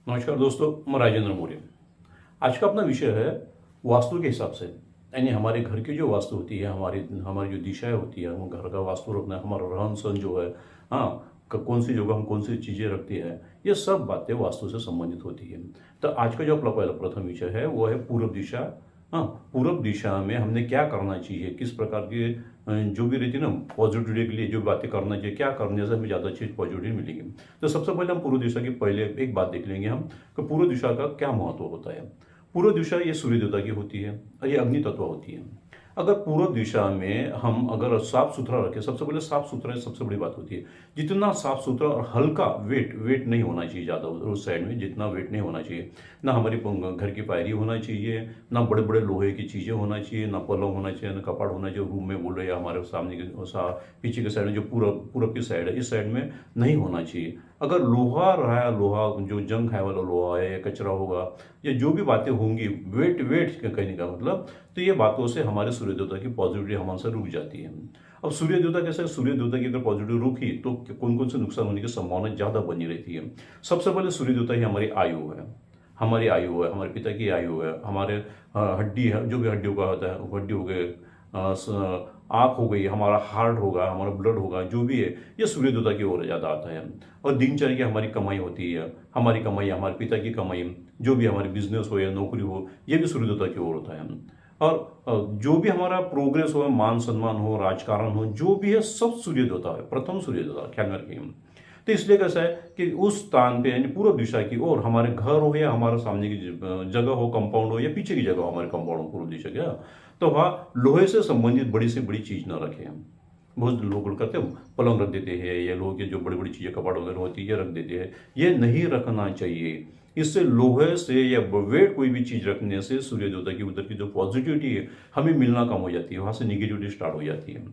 नमस्कार दोस्तों, मैं राजेंद्र मौर्य। आज का अपना विषय है वास्तु के हिसाब से, यानी हमारे घर की जो वास्तु होती है, हमारी हमारी जो दिशाएं होती है, हम घर का वास्तु रखना, हमारा रहन सहन जो है, हाँ, कौन सी जगह हम कौन सी चीज़ें रखते हैं, ये सब बातें वास्तु से संबंधित होती है। तो आज का जो अपना पहला प्रथम विषय है वो है पूर्व दिशा। हाँ, पूर्व दिशा में हमने क्या करना चाहिए, किस प्रकार के जो भी रहती है ना पॉजिटिविटी के लिए जो बातें करना चाहिए, क्या करने से हमें ज़्यादा अच्छी पॉजिटिविटी मिलेगी। तो सबसे पहले हम पूर्व दिशा की पहले एक बात देख लेंगे हम कि पूर्व दिशा का क्या महत्व होता है। पूर्व दिशा ये सूर्य देवता की होती है और ये अग्नि तत्व होती है। अगर पूर्व दिशा में हम अगर साफ सुथरा रखें, सबसे पहले साफ सुथरा सबसे बड़ी बात होती है। जितना साफ सुथरा और हल्का वेट नहीं होना चाहिए ज़्यादा उस साइड में, जितना वेट नहीं होना चाहिए। ना हमारी घर की पायरी होना चाहिए, ना बड़े बड़े लोहे की चीज़ें होना चाहिए, ना पलंग होना चाहिए, ना कपाट होना चाहिए। रूम में बोल रहे हैं हमारे सामने के पीछे के साइड में जो पूरब की साइड है, इस साइड में नहीं होना चाहिए। अगर लोहा रहा, लोहा जो जंग खाए वाला लोहा है या कचरा होगा या जो भी बातें होंगी, वेट कहने का मतलब, तो ये बातों से हमारे सूर्य देवता की पॉजिटिविटी हमारे से रुक जाती है। अब सूर्य देवता कैसे, सूर्य देवता की अगर पॉजिटिव रुकी तो कौन कौन से नुकसान होने की संभावना ज़्यादा बनी रहती है। सबसे पहले सूर्य देवता ही हमारी आयु है, हमारी आयु है, हमारे पिता की आयु है, हमारे हड्डी है, जो भी हड्डियों का होता है, हड्डी हो गए, आँख हो गई, हमारा हार्ट होगा, हमारा ब्लड होगा, जो भी है ये सूर्य देवता की ओर ज़्यादा आता है। और दिनचर्या की हमारी कमाई होती है, हमारी कमाई, हमारे पिता की कमाई, जो भी हमारी बिजनेस हो या नौकरी हो, ये भी सूर्य देवता की ओर होता है। और जो भी हमारा प्रोग्रेस हो, मान सम्मान हो, राजकारण हो, जो भी है सब सूर्य देवता है, प्रथम सूर्य देवता, ख्याल में रखिए। तो इसलिए कैसा है कि उस स्थान पे यानी पूर्व दिशा की ओर हमारे घर हो या हमारे सामने की जगह हो, कंपाउंड हो या पीछे की जगह हो, हमारे कंपाउंड हो पूर्व दिशा का, तो वहाँ लोहे से संबंधित बड़ी से बड़ी चीज ना रखें हम। बहुत लोग करते हैं पलंग रख देते हैं या लोहे की जो बड़ी बड़ी चीजें कपाट वगैरह होती है ये रख देते हैं, ये नहीं रखना चाहिए। इससे लोहे से या वेट कोई भी चीज रखने से सूर्य देवता की उधर की जो पॉजिटिविटी है हमें मिलना कम हो जाती है, वहां से निगेटिविटी स्टार्ट हो जाती है।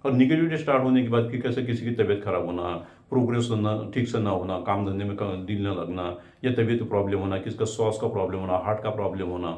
और निगेटिविटी स्टार्ट होने के बाद फिर कैसे किसी की तबीयत खराब होना, प्रोग्रेस होना, ठीक से ना होना, काम धंधे में दिल न लगना, या तबीयत प्रॉब्लम होना, किसका श्वास का प्रॉब्लम होना, हार्ट का प्रॉब्लम होना,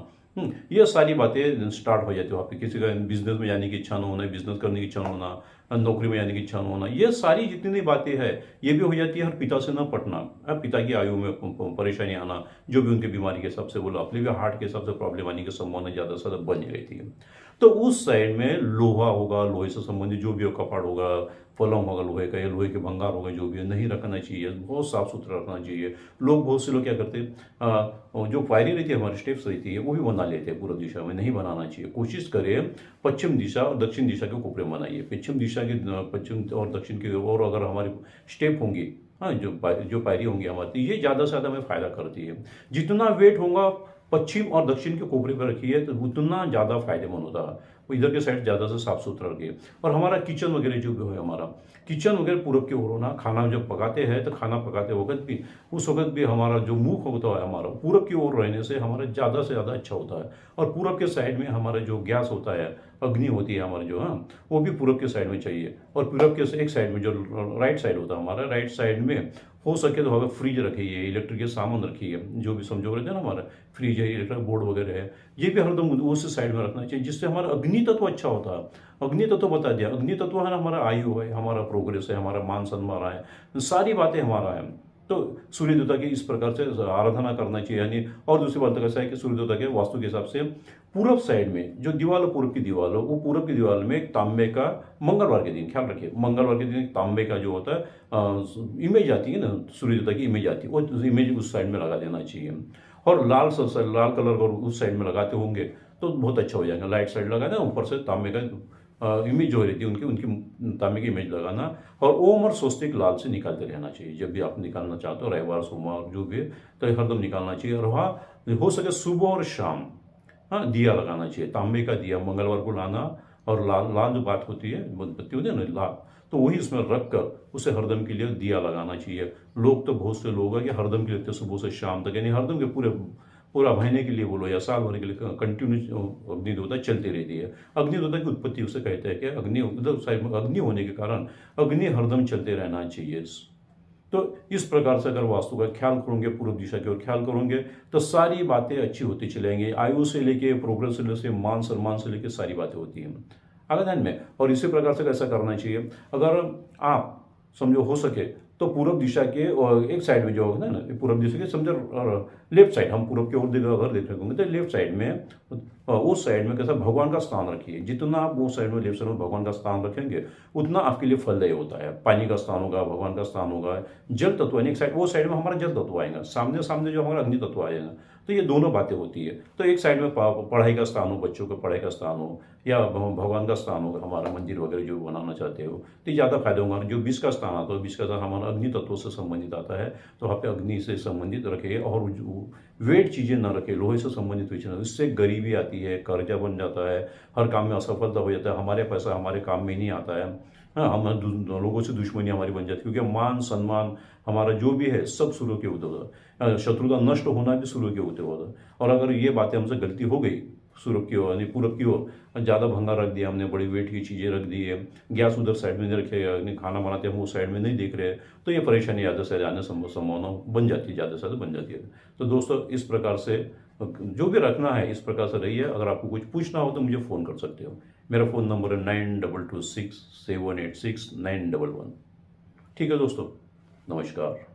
ये सारी बातें स्टार्ट हो जाती है वहाँ पे। किसी का बिजनेस में जाने की इच्छा न होना, बिजनेस करने की इच्छा न होना, नौकरी में जाने की इच्छा न होना, ये सारी जितनी भी बातें हैं ये भी हो जाती है। और पिता से न पटना, पिता की आयु में परेशानी आना, जो भी उनकी बीमारी के हिसाब से बोला, अपने भी हार्ट के हिसाब से प्रॉब्लम आने की संभावना ज़्यादा से ज़्यादा बनी रहती है। तो उस साइड में लोहा होगा, लोहे से संबंधित जो भी हो, कपाट होगा, पलंग होगा लोहे का या लोहे के भंगार होगा, जो भी है नहीं रखना चाहिए, बहुत साफ सुथरा रखना चाहिए। बहुत से लोग क्या करते हैं, जो पायरी रहती है, हमारी स्टेप्स रहती है, वो भी बना लेते हैं पूर्व दिशा में, नहीं बनाना चाहिए। कोशिश करें पश्चिम दिशा और दक्षिण दिशा के कोपरे में बनाइए। पश्चिम दिशा की, पश्चिम और दक्षिण की ओर अगर हमारी स्टेप होंगी, हाँ, जो पायरी होंगी हमारी, तो ये ज़्यादा से ज़्यादा हमें फायदा करती है। जितना वेट होगा पश्चिम और दक्षिण के कोपरे पर रखिए तो उतना ज़्यादा फायदेमंद होता है। वो इधर के साइड ज़्यादा से साफ सुथरा रखिए। और हमारा किचन वगैरह जो भी है, हमारा किचन वगैरह पूरब की ओर होना। खाना जब पकाते हैं तो खाना पकाते वक्त भी, उस वक्त भी हमारा जो मुख होता है हमारा पूरब की ओर रहने से हमारा ज़्यादा से ज़्यादा अच्छा होता है। और पूरब के साइड में हमारा जो गैस होता है, अग्नि होती है हमारी जो, हाँ, वो भी पूरब के साइड में चाहिए। और पूरब के एक साइड में जो राइट साइड होता है हमारा, राइट साइड में हो सके तो हमें फ्रिज रखिए, इलेक्ट्रिक के सामान रखिए, जो भी समझो रहते हैं ना, हमारा फ्रिज है, इलेक्ट्रिक बोर्ड वगैरह है, ये भी हरदम उस साइड में रखना चाहिए, जिससे हमारा अग्नि तत्व अच्छा होता है। अग्नि तत्व बता दिया, अग्नि तत्व है ना, हमारा आयु है, हमारा प्रोग्रेस है, हमारा मान सम्मान है, सारी बातें हमारा है। तो सूर्य देवता की इस प्रकार से आराधना करना चाहिए यानी। और दूसरी बात तो कैसा है कि सूर्य देवता के वास्तु के हिसाब से पूरब साइड में जो दीवार, पूर्व की दीवार हो, वो पूरब की दीवार में एक तांबे का, मंगलवार के दिन, ख्याल रखिए, मंगलवार के दिन एक तांबे का जो होता है इमेज आती है ना, सूर्य देवता की इमेज आती है, वो इमेज उस साइड में लगा देना चाहिए। और लाल कलर का उस साइड में लगाते होंगे तो बहुत अच्छा हो जाएगा। लाइट साइड लगाना, ऊपर से तांबे का इमेज जो रहती है उनकी उनकी तांबे की इमेज लगाना। और ओम और स्वस्तिक लाल से निकालते रहना चाहिए जब भी आप निकालना चाहते हो, रविवार सोमवार जो भी है, तो हरदम निकालना चाहिए। और वहाँ हो सके सुबह और शाम, हाँ, दिया लगाना चाहिए, तांबे का दिया मंगलवार को लाना। और लाल लाल जो बात होती है, बत्ती होती है ना लाल, तो वही उसमें रख कर उसे हरदम के लिए दिया लगाना चाहिए। लोग तो बहुत से लोग हैं कि हरदम के लिए सुबह से शाम तक, यानी हरदम के पूरा महीने के लिए बोलो या साल भर के लिए कंटिन्यू अग्नि देवता चलती रहती है। अग्नि देवता की उत्पत्ति उसे कहते हैं कि अग्नि, उधर साइड में अग्नि होने के कारण अग्नि हरदम चलते रहना चाहिए। तो इस प्रकार से अगर वास्तु का ख्याल करोगे, पूर्व दिशा की ओर ख्याल करोगे, तो सारी बातें अच्छी होती चलेंगी। आयु से लेके, प्रोग्रेस से लेके, मान सम्मान से लेके सारी बातें होती हैं आगे ध्यान में। और इसी प्रकार से कैसा करना चाहिए, अगर आप समझो हो सके तो पूरब दिशा के एक साइड में जो होगा ना, पूरब दिशा के समझो लेफ्ट साइड, हम पूरब की ओर अगर देख रहे होंगे तो लेफ्ट साइड में उस साइड में कैसा भगवान का स्थान रखिए। जितना आप वो साइड में लेफ्ट साइड में भगवान का स्थान रखेंगे उतना आपके लिए फलदायी होता है। पानी का स्थान होगा, भगवान का स्थान होगा, जल तत्व यानी एक साइड, वो साइड में हमारा जल तत्व आएगा, सामने सामने जो हमारा अग्नि तत्व आएगा। तो ये दोनों बातें होती है। तो एक साइड में पढ़ाई का स्थान हो, बच्चों का पढ़ाई का स्थान हो, या भगवान का स्थान होगा, हमारा मंदिर वगैरह जो बनाना चाहते हो, तो ज़्यादा फायदा होगा। जो बीच का स्थान आता है, बीच का स्थान हमारा अग्नि तत्व से संबंधित आता है, तो वहाँ पे अग्नि से संबंधित रखे और वेट चीज़ें ना रखे, लोहे से संबंधित चीज़ें। इससे गरीबी आती है, कर्जा बन जाता है, हर काम में असफलता हो जाता है, हमारे पैसा हमारे काम में नहीं आता है। हाँ, हम लोगों से दुश्मनी हमारी बन जाती है, क्योंकि मान सम्मान हमारा जो भी है सब सूर्य के ऊपर होता है। शत्रुता नष्ट होना भी सूर्य के ऊपर होता है। और अगर ये बातें हमसे गलती हो गई सूर्य की ओर यानी पूरब की ओर, ज़्यादा भंगा रख दिया हमने, बड़ी वेट की चीज़ें रख दी है, गैस उधर साइड में नहीं रखे, खाना बनाते हम उस साइड में नहीं देख रहे, तो ये परेशानी ज़्यादा से ज़्यादा संभावना बन जाती है, ज़्यादा से ज़्यादा बन जाती है। तो दोस्तों इस प्रकार से जो भी रखना है इस प्रकार से रहिए। अगर आपको कुछ पूछना हो तो मुझे फ़ोन कर सकते हो। मेरा फ़ोन नंबर है 9226 786 911। ठीक है दोस्तों, नमस्कार।